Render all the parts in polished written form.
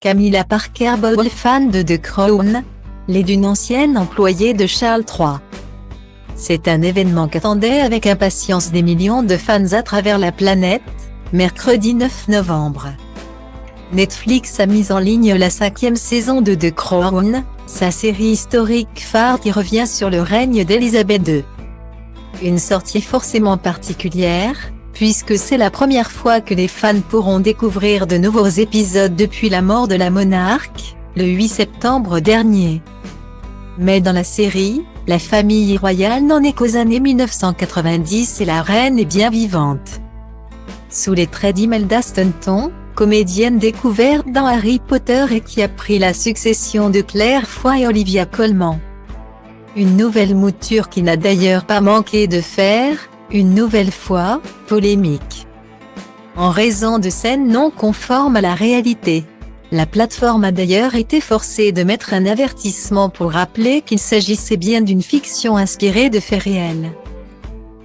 Camilla Parker Bowles, fan de The Crown, l'est d'une ancienne employée de Charles III. C'est un événement qu'attendaient avec impatience des millions de fans à travers la planète, mercredi 9 novembre. Netflix a mis en ligne la 5e saison de The Crown, sa série historique phare qui revient sur le règne d'Élisabeth II. Une sortie forcément particulière, puisque c'est la première fois que les fans pourront découvrir de nouveaux épisodes depuis la mort de la monarque, le 8 septembre dernier. Mais dans la série, la famille royale n'en est qu'aux années 1990 et la reine est bien vivante. Sous les traits d'Imelda Staunton, comédienne découverte dans Harry Potter et qui a pris la succession de Claire Foy et Olivia Colman. Une nouvelle mouture qui n'a d'ailleurs pas manqué de faire, une nouvelle fois, polémique. En raison de scènes non conformes à la réalité. La plateforme a d'ailleurs été forcée de mettre un avertissement pour rappeler qu'il s'agissait bien d'une fiction inspirée de faits réels.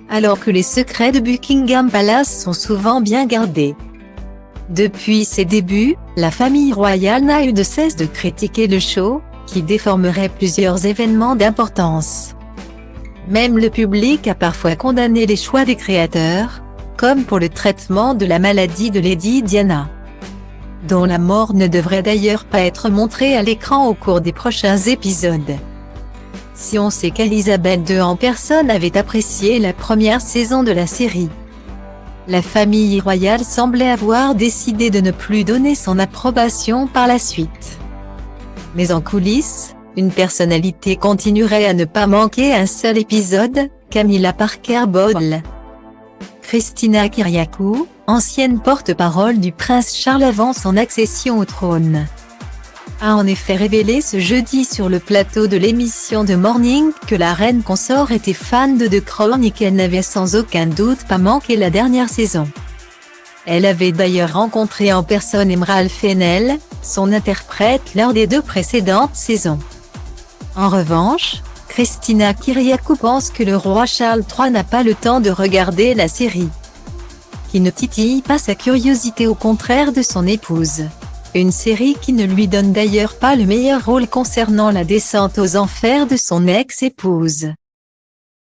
Alors que les secrets de Buckingham Palace sont souvent bien gardés. Depuis ses débuts, la famille royale n'a eu de cesse de critiquer le show, qui déformerait plusieurs événements d'importance. Même le public a parfois condamné les choix des créateurs, comme pour le traitement de la maladie de Lady Diana, dont la mort ne devrait d'ailleurs pas être montrée à l'écran au cours des prochains épisodes. Si on sait qu'Elisabeth II en personne avait apprécié la première saison de la série, la famille royale semblait avoir décidé de ne plus donner son approbation par la suite. Mais en coulisses, une personnalité continuerait à ne pas manquer un seul épisode, Camilla Parker Bowles. Christina Kyriakou, ancienne porte-parole du prince Charles avant son accession au trône, a en effet révélé ce jeudi sur le plateau de l'émission The Morning que la reine consort était fan de The Crown et qu'elle n'avait sans aucun doute pas manqué la dernière saison. Elle avait d'ailleurs rencontré en personne Emerald Fennell, son interprète lors des 2 précédentes saisons. En revanche, Christina Kyriakou pense que le roi Charles III n'a pas le temps de regarder la série, qui ne titille pas sa curiosité au contraire de son épouse. Une série qui ne lui donne d'ailleurs pas le meilleur rôle concernant la descente aux enfers de son ex-épouse.